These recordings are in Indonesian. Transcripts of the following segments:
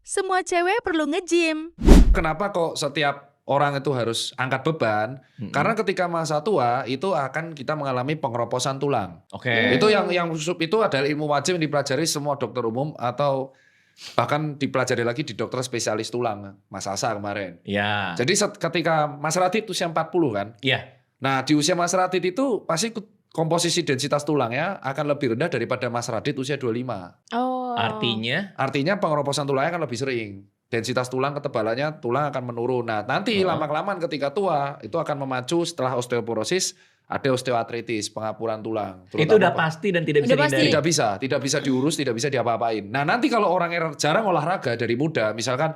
Semua cewek perlu nge-gym. Kenapa kok setiap orang itu harus angkat beban? Karena ketika masa tua itu akan kita mengalami pengeroposan tulang. Oke. Itu yang itu adalah ilmu wajib yang dipelajari semua dokter umum atau bahkan dipelajari lagi di dokter spesialis tulang, Mas Asa kemarin. Ya. Jadi ketika Mas Radit usia 40 kan. Iya. Nah, di usia Mas Radit itu pasti komposisi densitas tulangnya akan lebih rendah daripada Mas Radit usia 25. Oh. Artinya pengeroposan tulangnya akan lebih sering. Densitas tulang, ketebalannya tulang akan menurun. Nah, nanti lama-kelamaan ketika tua itu akan memacu setelah osteoporosis ada osteoartritis, pengapuran tulang. Itu udah pasti dan tidak bisa Udah pasti. dihindari. Tidak bisa diurus, tidak bisa diapa-apain. Nah, nanti kalau orang jarang olahraga dari muda, misalkan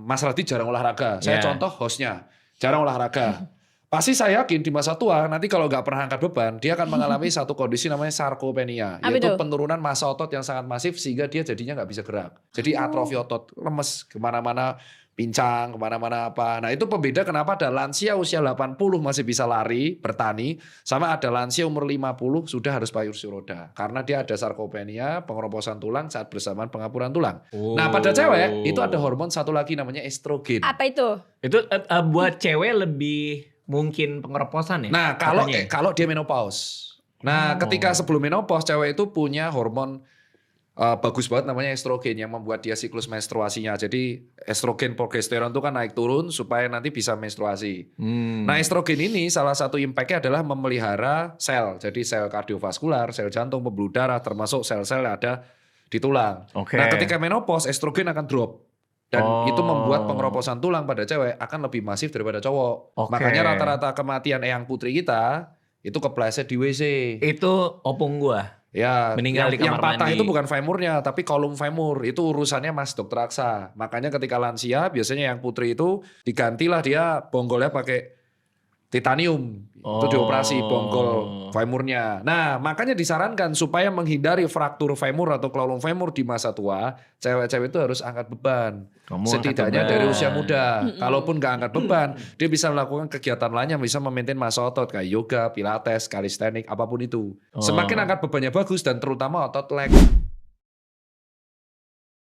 Mas Radit jarang olahraga, saya contoh hostnya, jarang olahraga. Pasti saya yakin di masa tua nanti kalau nggak pernah angkat beban, dia akan mengalami satu kondisi namanya sarkopenia, yaitu penurunan massa otot yang sangat masif sehingga dia jadinya nggak bisa gerak. Jadi atrofi otot, lemes kemana-mana, pincang kemana-mana apa. Nah itu pembeda kenapa ada lansia usia 80 masih bisa lari, bertani, sama ada lansia umur 50 sudah harus pakai kursi roda. Karena dia ada sarkopenia, pengeroposan tulang saat bersamaan pengapuran tulang. Nah pada cewek itu ada hormon satu lagi namanya estrogen. Apa itu? Itu buat cewek lebih mungkin pengeroposan ya? Nah, kalau dia menopause. Nah, ketika sebelum menopause cewek itu punya hormon bagus banget namanya estrogen yang membuat dia siklus menstruasinya. Jadi estrogen progesteron itu kan naik turun supaya nanti bisa menstruasi. Nah, estrogen ini salah satu impact-nya adalah memelihara sel. Jadi sel kardiovaskular, sel jantung, pembuluh darah termasuk sel-sel yang ada di tulang. Nah, ketika menopause estrogen akan drop. Dan itu membuat pengeroposan tulang pada cewek akan lebih masif daripada cowok. Makanya rata-rata kematian eyang putri kita itu kepleset di WC. Itu opung gua. Ya, meninggal di kamar yang patah mandi. itu bukan femurnya, tapi kolum femur. Itu urusannya Mas Dokter Aksa. Makanya ketika lansia, biasanya yang putri itu digantilah dia bonggolnya pakai titanium. Itu dioperasi bonggol femurnya. Nah, makanya disarankan supaya menghindari fraktur femur atau kolom femur di masa tua, cewek-cewek itu harus angkat beban. Setidaknya dari usia muda. Kalaupun nggak angkat beban, dia bisa melakukan kegiatan lain yang bisa memaintain massa otot kayak yoga, pilates, kalistenik, apapun itu. Semakin angkat bebannya bagus dan terutama otot leg.